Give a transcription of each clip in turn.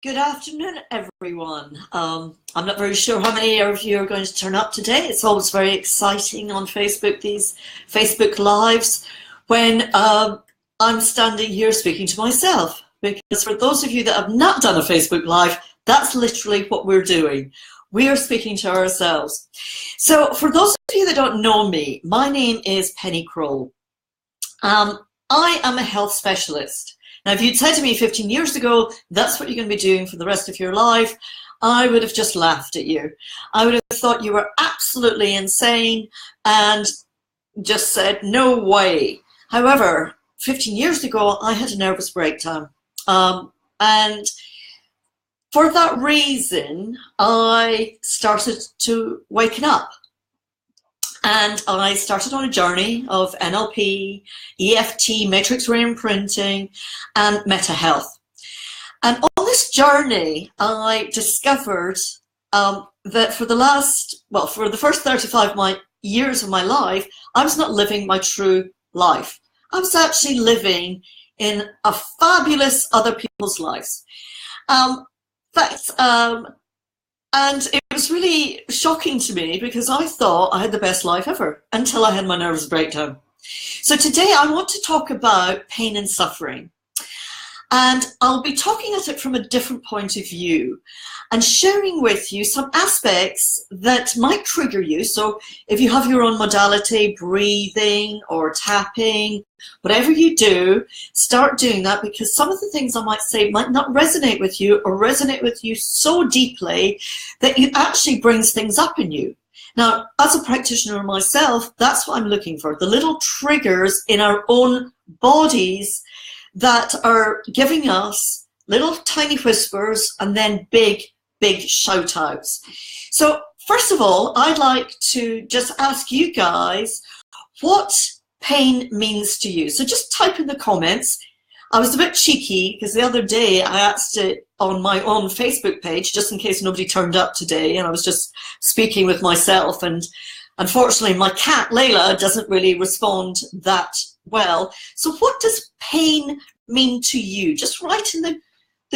Good afternoon, everyone. I'm not very sure how many of you are going to turn up today. It's always very exciting on Facebook, these Facebook Lives, when I'm standing here speaking to myself. Because for those of you that have not done a Facebook Live, that's literally what we're doing. We are speaking to ourselves. So for those of you that don't know me, my name is Penny Kroll. I am a health specialist. Now, if you'd said to me 15 years ago, that's what you're going to be doing for the rest of your life, I would have just laughed at you. I would have thought you were absolutely insane and just said, no way. However, 15 years ago, I had a nervous breakdown. And for that reason, I started to waken up. And I started on a journey of NLP, EFT, matrix reimprinting, and meta health. And on this journey, I discovered that for the first 35 years of my life, I was not living my true life. I was actually living in a fabulous other people's lives. And it was really shocking to me because I thought I had the best life ever until I had my nervous breakdown. So today I want to talk about pain and suffering. And I'll be talking at it from a different point of view and sharing with you some aspects that might trigger you. So if you have your own modality, breathing or tapping, whatever you do, start doing that, because some of the things I might say might not resonate with you or resonate with you so deeply that it actually brings things up in you. Now, as a practitioner myself, that's what I'm looking for, the little triggers in our own bodies that are giving us little tiny whispers and then big shout outs. So first of all, I'd like to just ask you guys what pain means to you. So just type in the comments. I was a bit cheeky because the other day I asked it on my own Facebook page just in case nobody turned up today, and I was just speaking with myself, and unfortunately my cat Layla doesn't really respond that well. So what does pain mean to you? Just write in the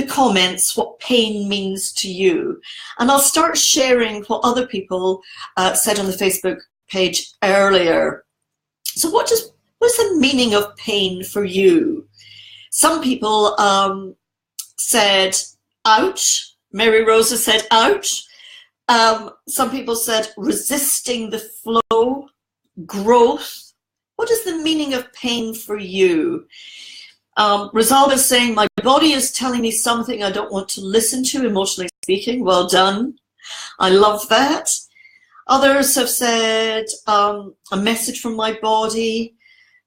comments what pain means to you, and I'll start sharing what other people said on the Facebook page earlier. So what's the meaning of pain for you? Some people said ouch. Mary Rosa said ouch. Some people said resisting the flow, growth. What is the meaning of pain for you? Rosalba is saying, my body is telling me something I don't want to listen to, emotionally speaking. Well done. I love that. Others have said a message from my body.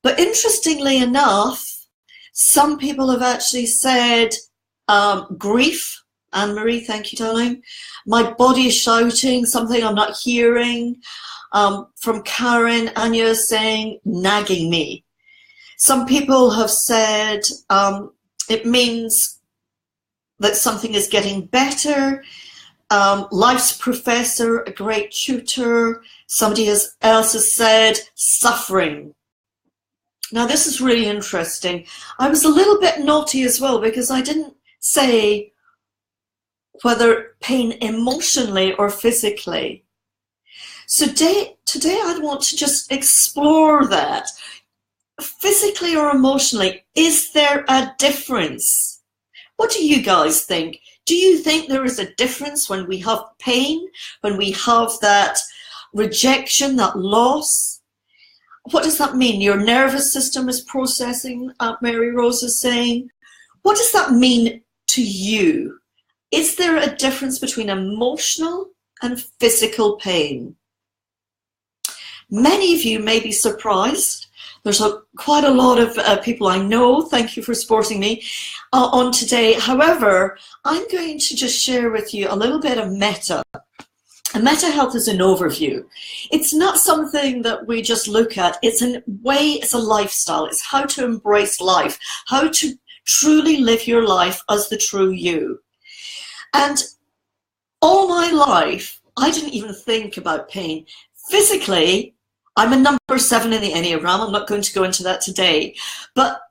But interestingly enough, some people have actually said grief. Anne-Marie, thank you, darling. My body is shouting something I'm not hearing. From Karen, Anya is saying nagging me. Some people have said it means that something is getting better. Life's professor, a great tutor. Somebody else has said suffering. Now this is really interesting. I was a little bit naughty as well because I didn't say whether pain emotionally or physically. So today I want to just explore that. Physically or emotionally, is there a difference? What do you guys think? Do you think there is a difference when we have pain, when we have that rejection, that loss? What does that mean? Your nervous system is processing, Mary Rose is saying. What does that mean to you? Is there a difference between emotional and physical pain? Many of you may be surprised. There's quite a lot of people I know, thank you for supporting me, on today. However, I'm going to just share with you a little bit of meta. And meta health is an overview. It's not something that we just look at. It's a lifestyle. It's how to embrace life, how to truly live your life as the true you. And all my life, I didn't even think about pain. Physically, I'm a number 7 in the Enneagram. I'm not going to go into that today. But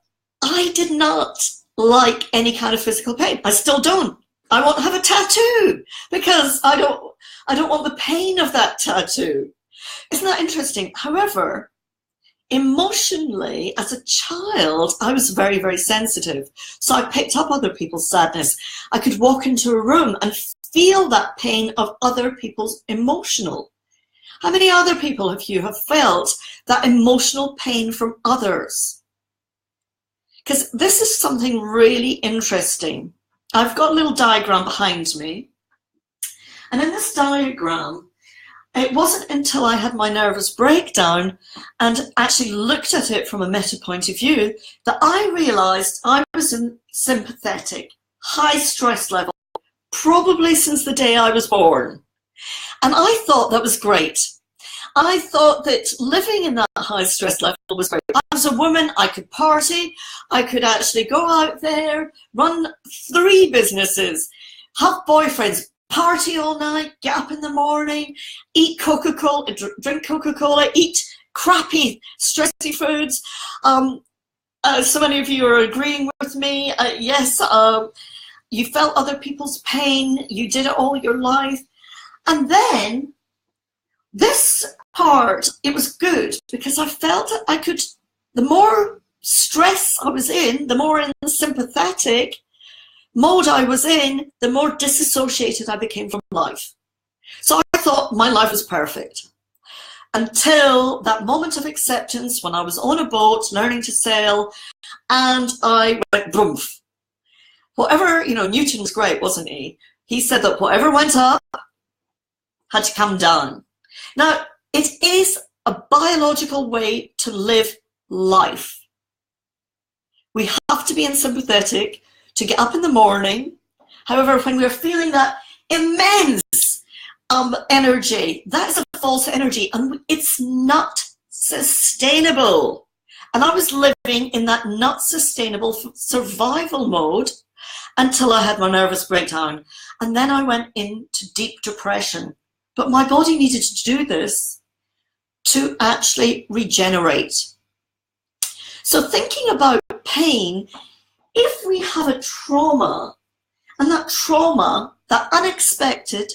I did not like any kind of physical pain. I still don't. I won't have a tattoo because I don't want the pain of that tattoo. Isn't that interesting? However, emotionally, as a child, I was very, very sensitive. So I picked up other people's sadness. I could walk into a room and feel that pain of other people's emotional. How many other people have felt that emotional pain from others? Because this is something really interesting. I've got a little diagram behind me. And in this diagram, it wasn't until I had my nervous breakdown and actually looked at it from a meta point of view that I realized I was in sympathetic, high stress level, probably since the day I was born. And I thought that was great. I thought that living in that high stress level was great. I was a woman, I could party, I could actually go out there, run 3 businesses, have boyfriends, party all night, get up in the morning, eat Coca-Cola, drink Coca-Cola, eat crappy, stressy foods. So many of you are agreeing with me. Yes, you felt other people's pain, you did it all your life. And then this part, it was good because I felt that I could, the more stress I was in, the more in the sympathetic mode I was in, the more disassociated I became from life. So I thought my life was perfect until that moment of acceptance when I was on a boat learning to sail and I went boomf. Whatever, you know, Newton was great, wasn't he? He said that whatever went up had to come down. Now, it is a biological way to live life. We have to be sympathetic to get up in the morning. However, when we're feeling that immense energy, that is a false energy and it's not sustainable. And I was living in that not sustainable survival mode until I had my nervous breakdown. And then I went into deep depression. But my body needed to do this to actually regenerate. So thinking about pain, if we have a trauma, and that trauma, that unexpected,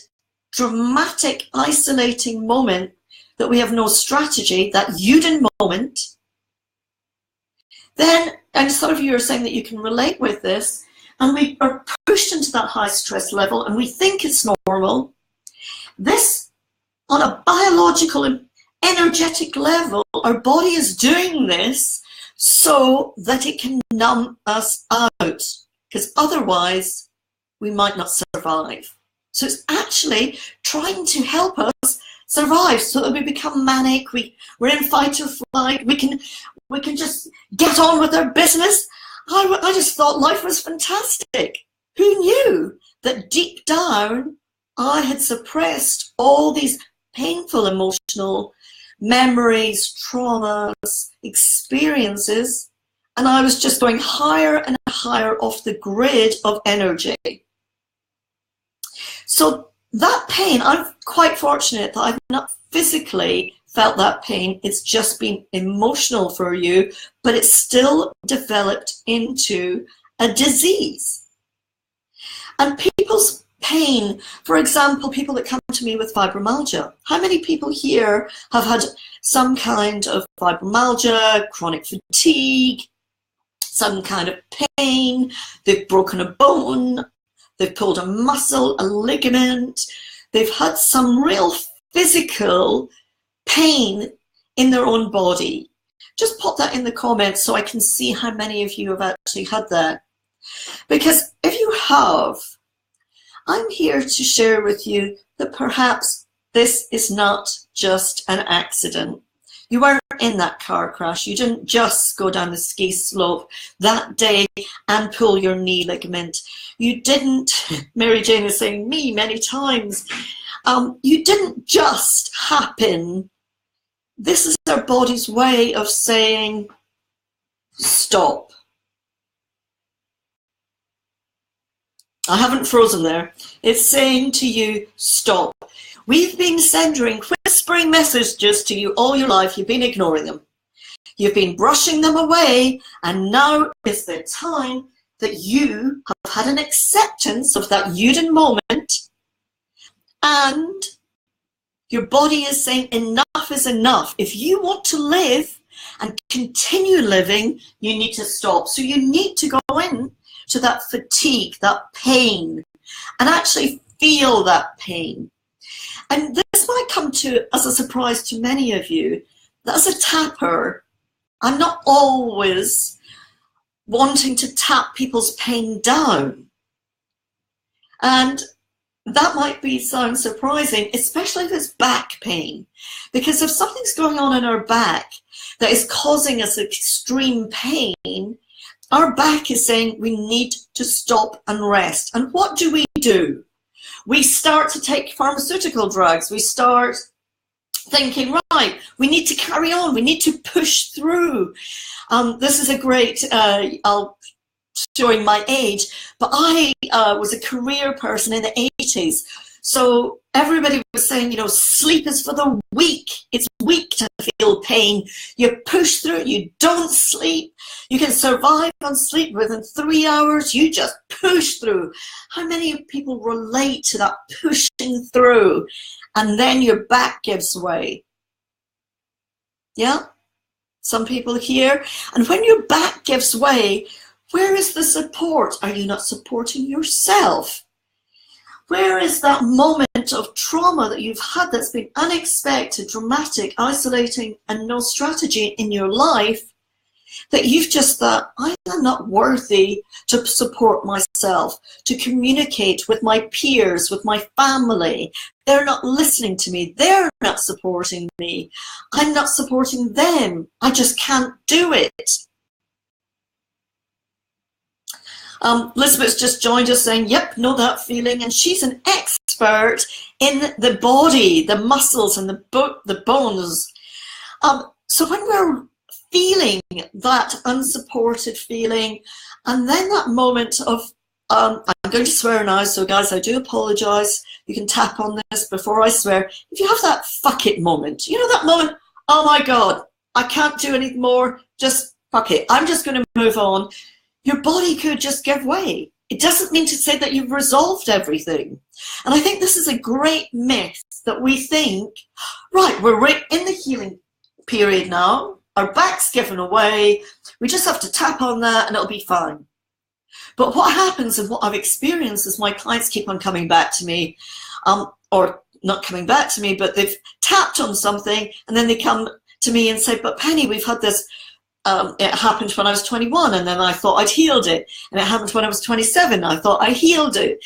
dramatic, isolating moment that we have no strategy, that Yuden moment, then, and some of you are saying that you can relate with this, and we are pushed into that high stress level and we think it's normal. This, on a biological and energetic level, our body is doing this so that it can numb us out, because otherwise we might not survive. So it's actually trying to help us survive so that we become manic, we're in fight or flight, we can just get on with our business. I just thought life was fantastic. Who knew that deep down I had suppressed all these painful emotional memories, traumas, experiences, and I was just going higher and higher off the grid of energy. So that pain, I'm quite fortunate that I've not physically felt that pain. It's just been emotional for you, but it's still developed into a disease. And people's pain, for example, people that come to me with fibromyalgia. How many people here have had some kind of fibromyalgia, chronic fatigue, some kind of pain, they've broken a bone, they've pulled a muscle, a ligament, they've had some real physical pain in their own body? Just pop that in the comments so I can see how many of you have actually had that. Because if you have, I'm here to share with you that perhaps this is not just an accident. You weren't in that car crash. You didn't just go down the ski slope that day and pull your knee ligament. You didn't, Mary Jane is saying me many times, you didn't just happen. This is our body's way of saying, stop. I haven't frozen there. It's saying to you, stop. We've been sending whispering messages to you all your life. You've been ignoring them. You've been brushing them away, and now is the time that you have had an acceptance of that Yuden moment, and your body is saying enough is enough. If you want to live and continue living, you need to stop. So you need to go in to that fatigue, that pain, and actually feel that pain. And this might come to as a surprise to many of you, that as a tapper, I'm not always wanting to tap people's pain down. And that might sound surprising, especially if it's back pain. Because if something's going on in our back that is causing us extreme pain, our back is saying we need to stop and rest. And what do? We start to take pharmaceutical drugs. We start thinking, right, we need to carry on. We need to push through. This is a great, showing my age, but I was a career person in the 80s. So everybody was saying, you know, sleep is for the weak. It's weak to feel pain. You push through it. You don't sleep. You can survive on sleep within 3 hours. You just push through. How many people relate to that pushing through? And then your back gives way. Yeah? Some people here. And when your back gives way, where is the support? Are you not supporting yourself? Where is that moment of trauma that you've had that's been unexpected, dramatic, isolating, and no strategy in your life, that you've just thought, I am not worthy to support myself, to communicate with my peers, with my family. They're not listening to me. They're not supporting me. I'm not supporting them. I just can't do it. Elizabeth's just joined us saying, yep, know that feeling. And she's an expert in the body, the muscles and the bones. So when we're feeling that unsupported feeling, and then that moment of, I'm going to swear now, so guys, I do apologize. You can tap on this before I swear. If you have that fuck it moment, you know that moment, oh my God, I can't do anything more, just fuck it. I'm just going to move on. Your body could just give way. It doesn't mean to say that you've resolved everything. And I think this is a great myth that we think, right, we're right in the healing period now. Our back's given away. We just have to tap on that and it'll be fine. But what happens and what I've experienced is my clients keep on coming back to me, or not coming back to me, but they've tapped on something and then they come to me and say, but Penny, we've had this. It happened when I was 21 and then I thought I'd healed it. And it happened when I was 27, I thought I healed it.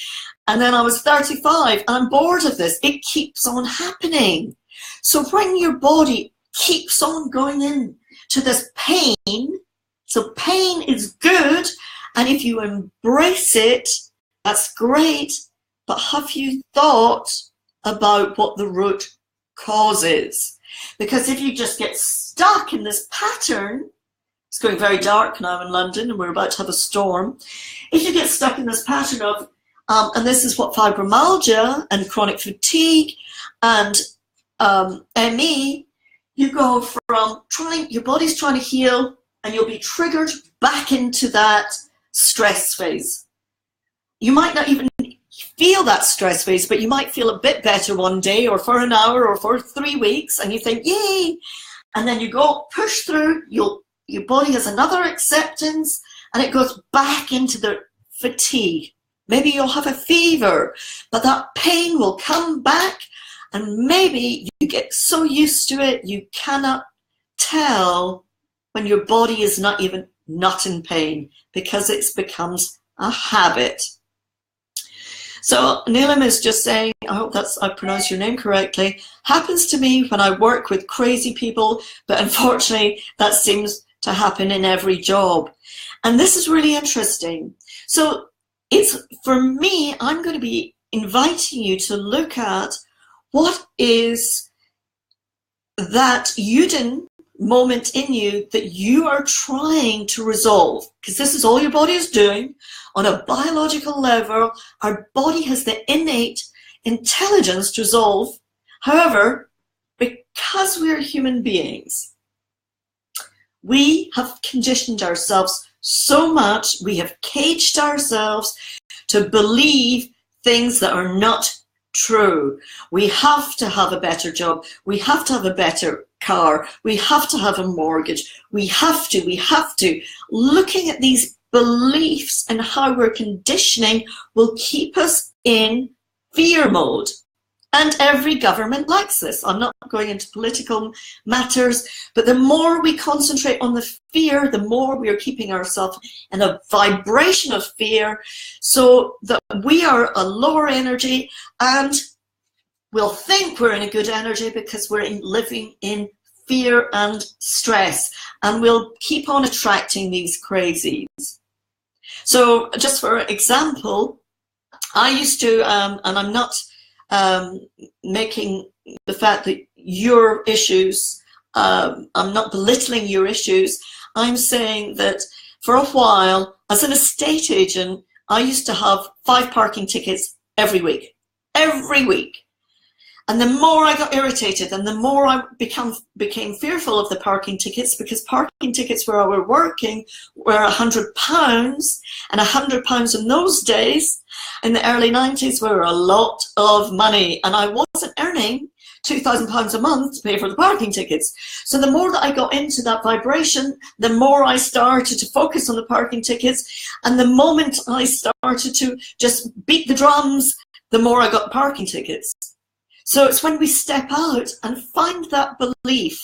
And then I was 35 and I'm bored of this. It keeps on happening. So when your body keeps on going in to this pain, so pain is good, and if you embrace it, that's great, but have you thought about what the root cause is? Because if you just get stuck in this pattern, it's going very dark now in London and we're about to have a storm. If you get stuck in this pattern of, and this is what fibromyalgia and chronic fatigue and ME, you go from your body's trying to heal and you'll be triggered back into that stress phase. You might not even feel that stress phase, but you might feel a bit better one day or for an hour or for 3 weeks and you think, yay! And then you go push through, your body has another acceptance and it goes back into the fatigue. Maybe you'll have a fever, but that pain will come back and maybe you get so used to it you cannot tell when your body is not even not in pain because it becomes a habit. So Neelam is just saying, I hope I pronounced your name correctly, happens to me when I work with crazy people, but unfortunately that seems to happen in every job. And this is really interesting. So it's, for me, I'm going to be inviting you to look at what is that Yuden moment in you that you are trying to resolve, because this is all your body is doing. On a biological level, our body has the innate intelligence to resolve. However, because we're human beings, we have conditioned ourselves so much. We have caged ourselves to believe things that are not true. We have to have a better job. We have to have a better car. We have to have a mortgage. We have to. Looking at these beliefs and how we're conditioning will keep us in fear mode. And every government likes this. I'm not going into political matters, but the more we concentrate on the fear, the more we are keeping ourselves in a vibration of fear, so that we are a lower energy and we'll think we're in a good energy because we're living in fear and stress, and we'll keep on attracting these crazies. So just for example, I used to, and I'm not making the fact that your issues, I'm not belittling your issues. I'm saying that for a while, as an estate agent, I used to have 5 parking tickets every week. Every week. And the more I got irritated and the more I became fearful of the parking tickets, because parking tickets where I were working were £100, and £100 in those days, in the early 90s, were a lot of money. And I wasn't earning £2,000 a month to pay for the parking tickets. So the more that I got into that vibration, the more I started to focus on the parking tickets. And the moment I started to just beat the drums, the more I got parking tickets. So it's when we step out and find that belief.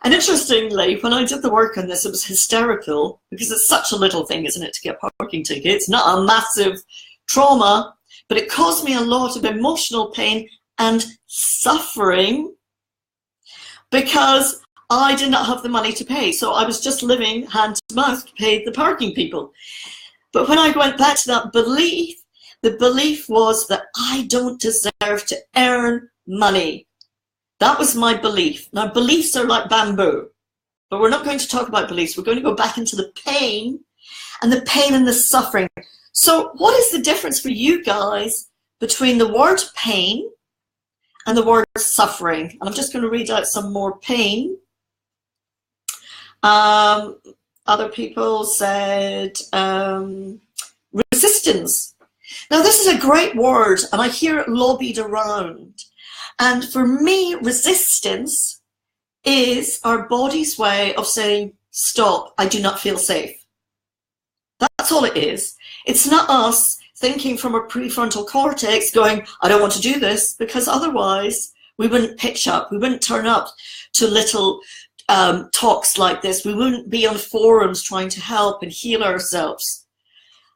And interestingly, when I did the work on this, it was hysterical, because it's such a little thing, isn't it, to get parking tickets? Not a massive trauma, but it caused me a lot of emotional pain and suffering because I did not have the money to pay. So I was just living hand to mouth to pay the parking people. But when I went back to that belief, the belief was that I don't deserve to earn money. That was my belief. Now, beliefs are like bamboo, but we're not going to talk about beliefs. We're going to go back into the pain and the suffering. So what is the difference for you guys between the word pain and the word suffering? And I'm just going to read out some more pain. Other people said resistance. Now, this is a great word, and I hear it lobbied around. And for me, resistance is our body's way of saying, stop, I do not feel safe. That's all it is. It's not us thinking from our prefrontal cortex going, I don't want to do this, because otherwise we wouldn't pitch up. We wouldn't turn up to little talks like this. We wouldn't be on forums trying to help and heal ourselves.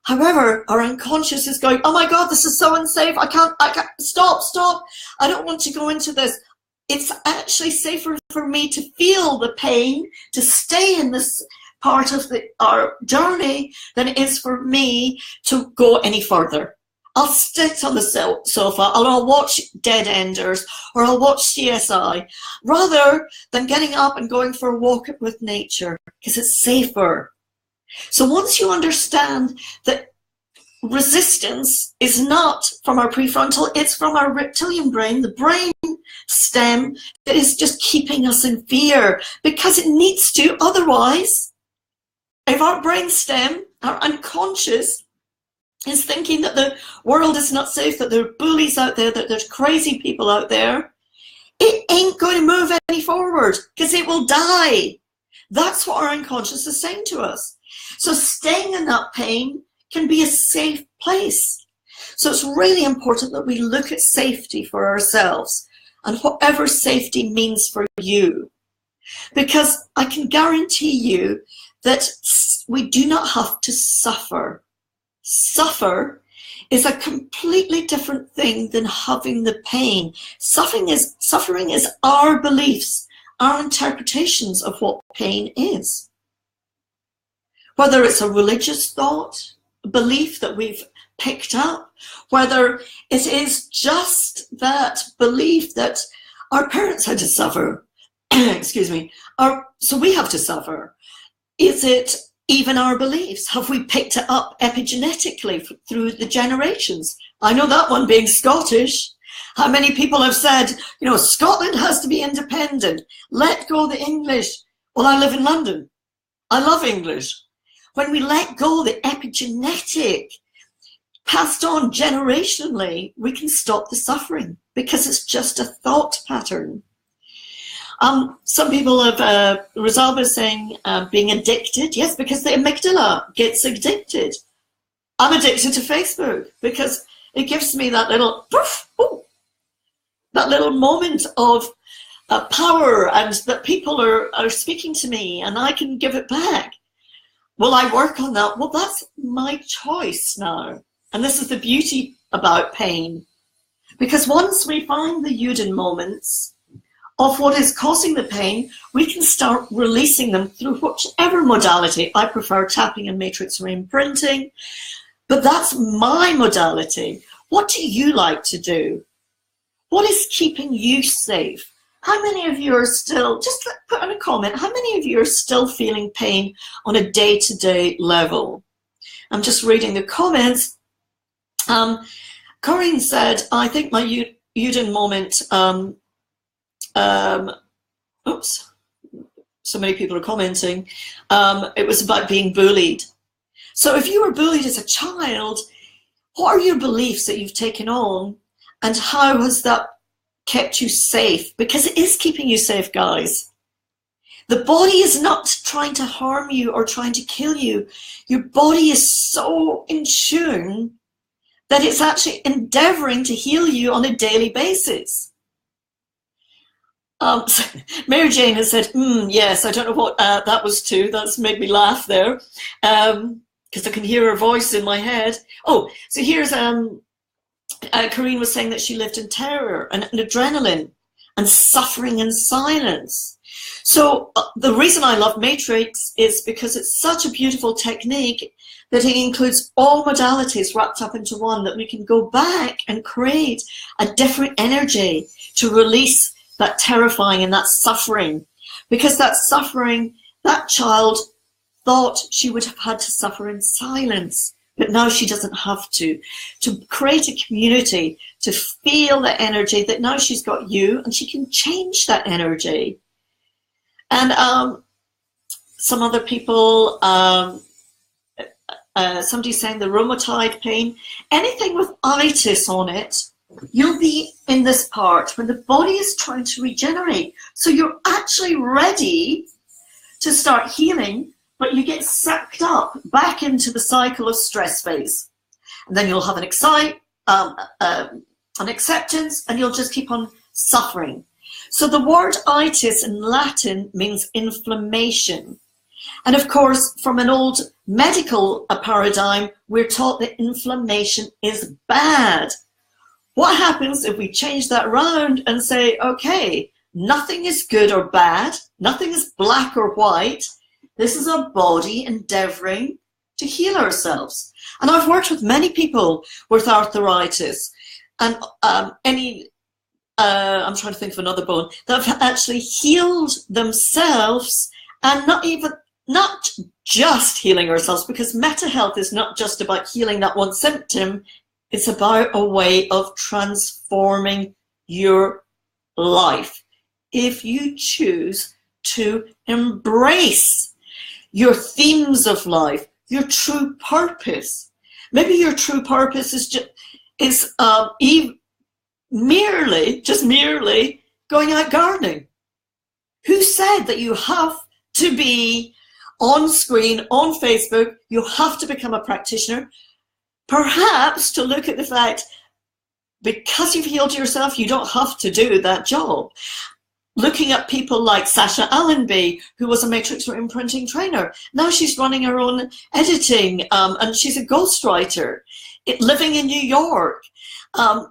However, our unconscious is going, oh my God, this is so unsafe. I can't, stop. I don't want to go into this. It's actually safer for me to feel the pain, to stay in this part of our journey, than it is for me to go any further. I'll sit on the sofa, and I'll watch Dead Enders, or I'll watch CSI, rather than getting up and going for a walk with nature, because it's safer. So once you understand that resistance is not from our prefrontal, it's from our reptilian brain, the brain stem that is just keeping us in fear, because it needs to. Otherwise, if our brain stem, our unconscious, is thinking that the world is not safe, that there are bullies out there, that there's crazy people out there, it ain't going to move any forward, because it will die. That's what our unconscious is saying to us. So staying in that pain can be a safe place. So it's really important that we look at safety for ourselves, and whatever safety means for you. Because I can guarantee you that we do not have to suffer. Suffer is a completely different thing than having the pain. Suffering is our beliefs, our interpretations of what pain is. Whether it's a religious thought, a belief that we've picked up, whether it is just that belief that our parents had to suffer, excuse me, so we have to suffer. Is it even our beliefs? Have we picked it up epigenetically through the generations? I know that one, being Scottish. How many people have said, you know, Scotland has to be independent, let go the English. Well, I live in London. I love English. when we let go the epigenetic passed on generationally, we can stop the suffering because it's just a thought pattern. Some people have, Rosalba saying, being addicted. Yes, because the amygdala gets addicted. I'm addicted to Facebook because it gives me that little, poof, ooh, that little moment of power, and that people are speaking to me and I can give it back. Will I work on that? Well, that's my choice now. And this is the beauty about pain. Because once we find the Yuden moments of what is causing the pain, we can start releasing them through whichever modality. I prefer tapping and matrix reimprinting, but that's my modality. What do you like to do? What is keeping you safe? How many of you are still, just put in a comment, how many of you are still feeling pain on a day-to-day level? I'm just reading the comments. Corinne said, I think my Yuden moment, oops, so many people are commenting, it was about being bullied. So if you were bullied as a child, what are your beliefs that you've taken on, and how has that kept you safe? Because it is keeping you safe, guys. The body is not trying to harm you or trying to kill you. Your body is so in tune that it's actually endeavoring to heal you on a daily basis. Mary Jane has said, yes, I don't know what that was too. That's made me laugh there, because I can hear her voice in my head. Oh, so here's Corinne was saying that she lived in terror and adrenaline and suffering in silence. So the reason I love Matrix is because it's such a beautiful technique that it includes all modalities wrapped up into one, that we can go back and create a different energy to release that terrifying and that suffering. Because that suffering, that child thought she would have had to suffer in silence, but now she doesn't have to create a community, to feel the energy that now she's got you, and she can change that energy. And some other people, somebody's saying the rheumatoid pain, anything with itis on it, you'll be in this part when the body is trying to regenerate. So you're actually ready to start healing, but you get sucked up back into the cycle of stress phase. And then you'll have an acceptance, and you'll just keep on suffering. So the word itis in Latin means inflammation. And of course, from an old medical paradigm, we're taught that inflammation is bad. What happens if we change that around and say, okay, nothing is good or bad, nothing is black or white. This is our body endeavoring to heal ourselves. And I've worked with many people with arthritis, and I'm trying to think of another bone, that have actually healed themselves, and not just healing ourselves, because meta health is not just about healing that one symptom. It's about a way of transforming your life. If you choose to embrace your themes of life, your true purpose. Maybe your true purpose is merely going out gardening. Who said that you have to be on screen, on Facebook, you have to become a practitioner? Perhaps to look at the fact, because you've healed yourself, you don't have to do that job. Looking at people like Sasha Allenby, who was a matrix imprinting trainer. Now she's running her own editing, and she's a ghostwriter, living in New York.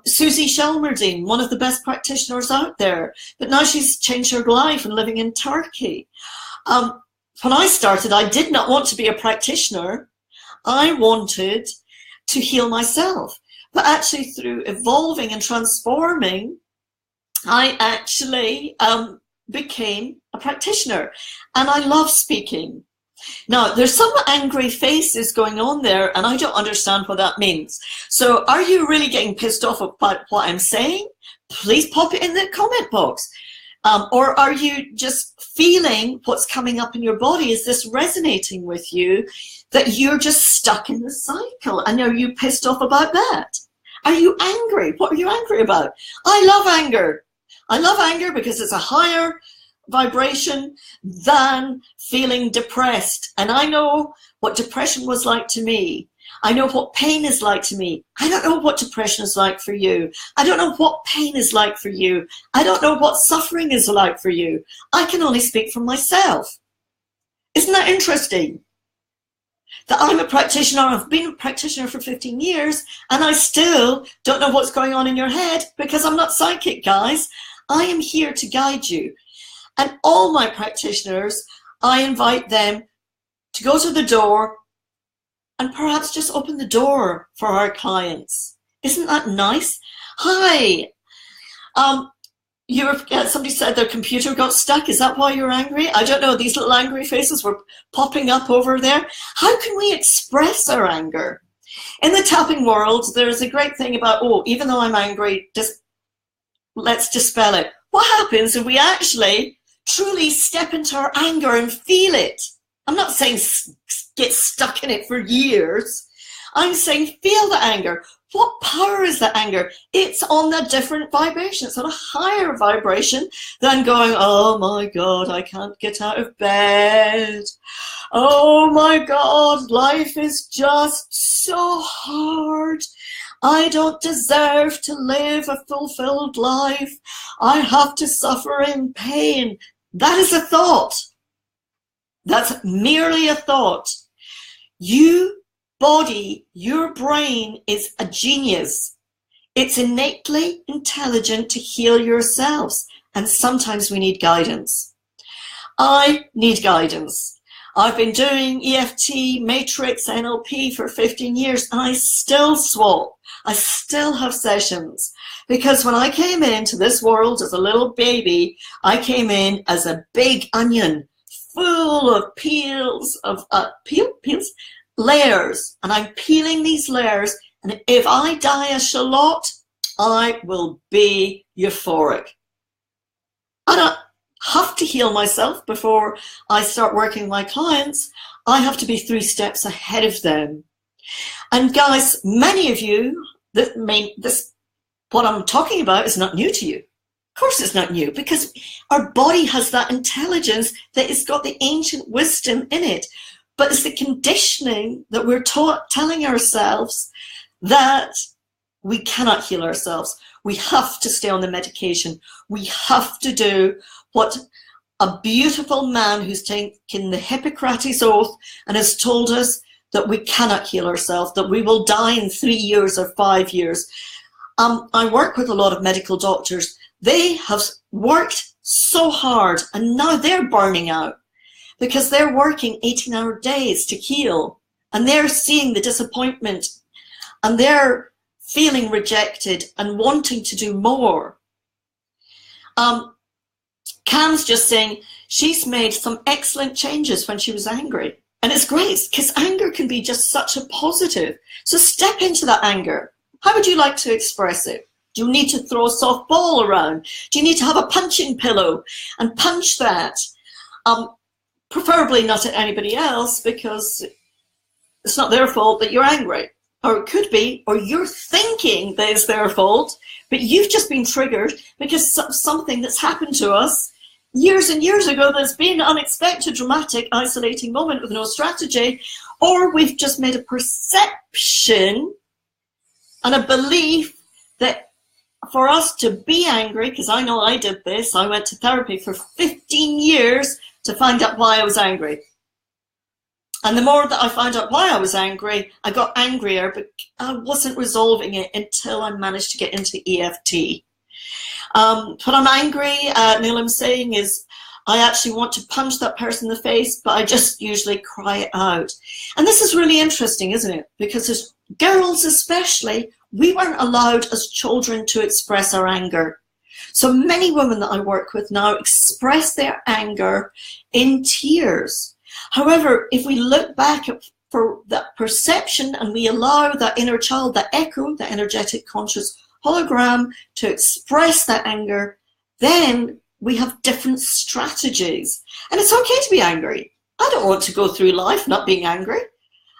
Susie Shelmerdine, one of the best practitioners out there, but now she's changed her life and living in Turkey. When I started, I did not want to be a practitioner. I wanted to heal myself. But actually, through evolving and transforming, I actually became a practitioner. And I love speaking. Now, there's some angry faces going on there, and I don't understand what that means. So are you really getting pissed off about what I'm saying? Please pop it in the comment box. Or are you just feeling what's coming up in your body? Is this resonating with you? that you're just stuck in the cycle. And are you pissed off about that? Are you angry? What are you angry about? I love anger. I love anger because it's a higher vibration than feeling depressed. And I know what depression was like to me. I know what pain is like to me. I don't know what depression is like for you. I don't know what pain is like for you. I don't know what suffering is like for you. I can only speak for myself. Isn't that interesting? That I'm a practitioner, I've been a practitioner for 15 years, and I still don't know what's going on in your head because I'm not psychic, guys. I am here to guide you. And all my practitioners, I invite them to go to the door and perhaps just open the door for our clients. Isn't that nice? Hi. Somebody said their computer got stuck. Is that why you're angry? I don't know. These little angry faces were popping up over there. How can we express our anger? In the tapping world, there's a great thing about, even though I'm angry, let's dispel it. What happens if we actually truly step into our anger and feel it? I'm not saying get stuck in it for years. I'm saying feel the anger. What power is that anger? It's on a different vibration. It's on a higher vibration than going, oh my God, I can't get out of bed. Oh my God, life is just so hard. I don't deserve to live a fulfilled life. I have to suffer in pain. That is a thought. That's merely a thought. Your brain is a genius. It's innately intelligent to heal yourselves. And sometimes we need guidance. I need guidance. I've been doing EFT, Matrix, NLP for 15 years, and I still swap. I still have sessions. Because when I came into this world as a little baby, I came in as a big onion, full of layers, and I'm peeling these layers, and if I die a shallot, I will be euphoric. I don't have to heal myself before I start working with my clients. I have to be 3 steps ahead of them. And guys, many of you, what I'm talking about is not new to you. Of course it's not new, because our body has that intelligence that it's got the ancient wisdom in it. But it's the conditioning that we're telling ourselves that we cannot heal ourselves. We have to stay on the medication. We have to do what a beautiful man who's taken the Hippocrates Oath and has told us that we cannot heal ourselves, that we will die in 3 years or 5 years. I work with a lot of medical doctors. They have worked so hard and now they're burning out, because they're working 18-hour days to heal, and they're seeing the disappointment, and they're feeling rejected and wanting to do more. Cam's just saying she's made some excellent changes when she was angry. And it's great, because anger can be just such a positive. So step into that anger. How would you like to express it? Do you need to throw a soft ball around? Do you need to have a punching pillow and punch that? Preferably not at anybody else, because it's not their fault that you're angry. Or it could be, or you're thinking that it's their fault, but you've just been triggered because something that's happened to us years and years ago that's been an unexpected, dramatic, isolating moment with no strategy, or we've just made a perception and a belief that for us to be angry, because I know I did this, I went to therapy for 15 years to find out why I was angry. And the more that I found out why I was angry, I got angrier, but I wasn't resolving it until I managed to get into EFT. What I'm angry at, Neil, I'm saying is I actually want to punch that person in the face, but I just usually cry it out. And this is really interesting, isn't it? Because as girls especially, we weren't allowed as children to express our anger. So many women that I work with now express their anger in tears. However, if we look back for that perception and we allow that inner child, that echo, that energetic conscious hologram to express that anger, then we have different strategies. And it's okay to be angry. I don't want to go through life not being angry.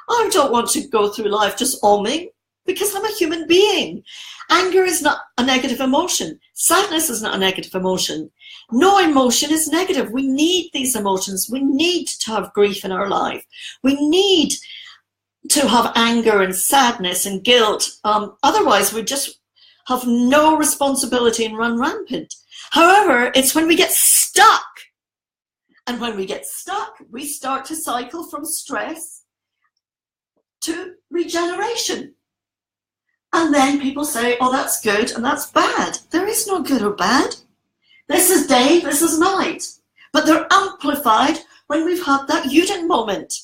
I don't want to go through life just oming, because I'm a human being. Anger is not a negative emotion. Sadness is not a negative emotion. No emotion is negative. We need these emotions. We need to have grief in our life. We need to have anger and sadness and guilt. Otherwise, we just have no responsibility and run rampant. However, it's when we get stuck. And when we get stuck, we start to cycle from stress to regeneration. And then people say, oh, that's good and that's bad. There is no good or bad. This is day, this is night. But they're amplified when we've had that Uden moment.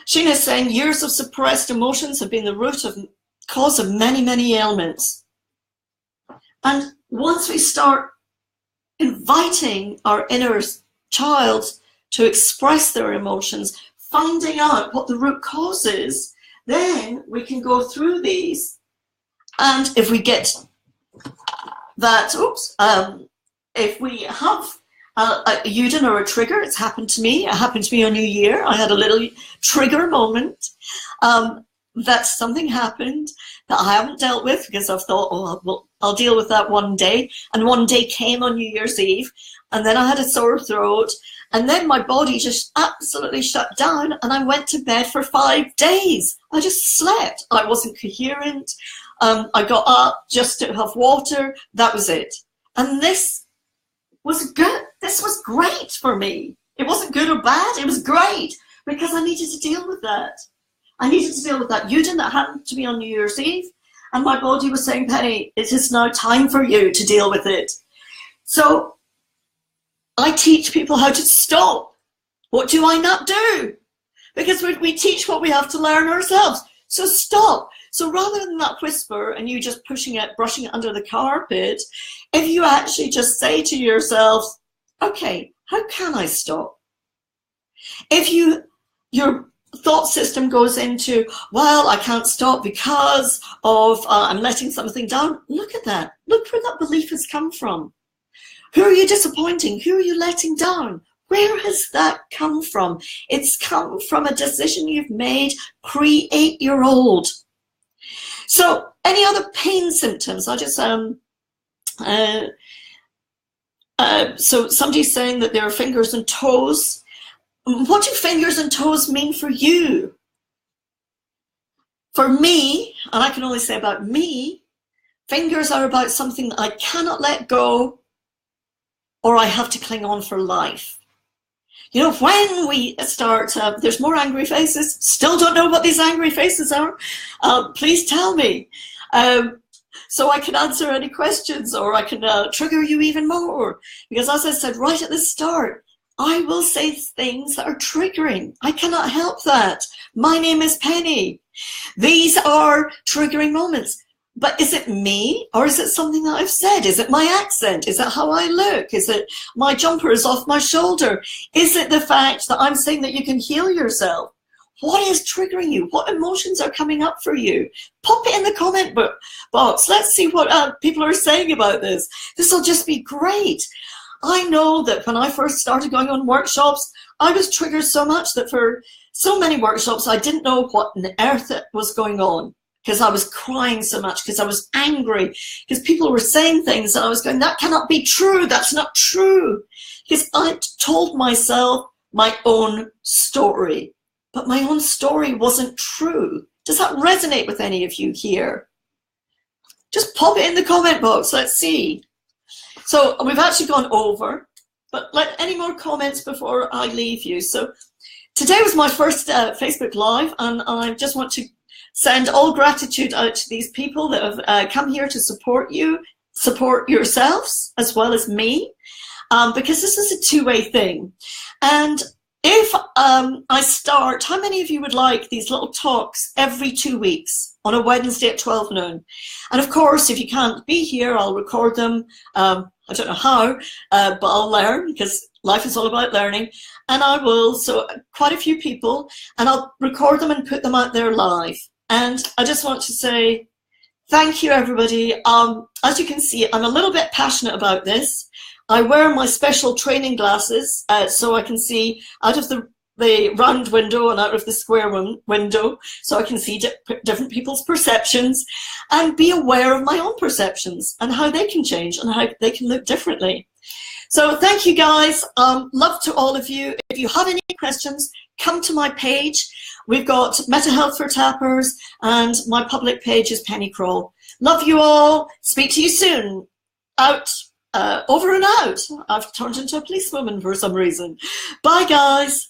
Sheena's saying years of suppressed emotions have been the cause of many, many ailments. And once we start inviting our inner child to express their emotions, finding out what the root cause is, then we can go through these. And if we get that, if we have a Uden or a trigger, it's happened to me. It happened to me on New Year. I had a little trigger moment. That something happened that I haven't dealt with, because I've thought, oh, well, I'll deal with that one day. And one day came on New Year's Eve, and then I had a sore throat, and then my body just absolutely shut down, and I went to bed for 5 days. I just slept. I wasn't coherent. I got up just to have water. That was it. And this was good. This was great for me. It wasn't good or bad. It was great, because I needed to deal with that. I needed to deal with that Uden that happened to me on New Year's Eve. And my body was saying, Penny, it is now time for you to deal with it. So I teach people how to stop. What do I not do? Because we teach what we have to learn ourselves. So stop. So rather than that whisper and you just pushing it, brushing it under the carpet, if you actually just say to yourself, okay, how can I stop? If your thought system goes into, well, I can't stop because of I'm letting something down. Look at that. Look where that belief has come from. Who are you disappointing? Who are you letting down? Where has that come from? It's come from a decision you've made pre-8-year-old. So any other pain symptoms? I just so somebody's saying that there are fingers and toes. What do fingers and toes mean for you? For me, and I can only say about me, fingers are about something that I cannot let go, or I have to cling on for life. You know, when we start, there's more angry faces. Still don't know what these angry faces are. Please tell me. So I can answer any questions, or I can trigger you even more. Because as I said right at the start, I will say things that are triggering. I cannot help that. My name is Penny. These are triggering moments. But is it me, or is it something that I've said? Is it my accent? Is it how I look? Is it my jumper is off my shoulder? Is it the fact that I'm saying that you can heal yourself? What is triggering you? What emotions are coming up for you? Pop it in the comment box. Let's see what people are saying about this. This will just be great. I know that when I first started going on workshops, I was triggered so much that for so many workshops, I didn't know what on earth was going on, because I was crying so much, because I was angry, because people were saying things and I was going, that cannot be true. That's not true. Because I told myself my own story, but my own story wasn't true. Does that resonate with any of you here? Just pop it in the comment box. Let's see. So we've actually gone over, but any more comments before I leave you? So today was my first Facebook Live, and I just want to send all gratitude out to these people that have come here to support you, support yourselves as well as me, because this is a two-way thing. And if I start, how many of you would like these little talks every 2 weeks on a Wednesday at 12 noon? And of course, if you can't be here, I'll record them. I don't know how, but I'll learn, because life is all about learning. And I will, so quite a few people, and I'll record them and put them out there live. And I just want to say thank you, everybody. As you can see, I'm a little bit passionate about this. I wear my special training glasses so I can see out of the the round window and out of the square window so I can see different people's perceptions and be aware of my own perceptions and how they can change and how they can look differently. So thank you guys. Love to all of you. If you have any questions, come to my page. We've got Mental Health for Tappers and my public page is Penny Crawl. Love you all. Speak to you soon. Out. Over and out. I've turned into a policewoman for some reason. Bye, guys.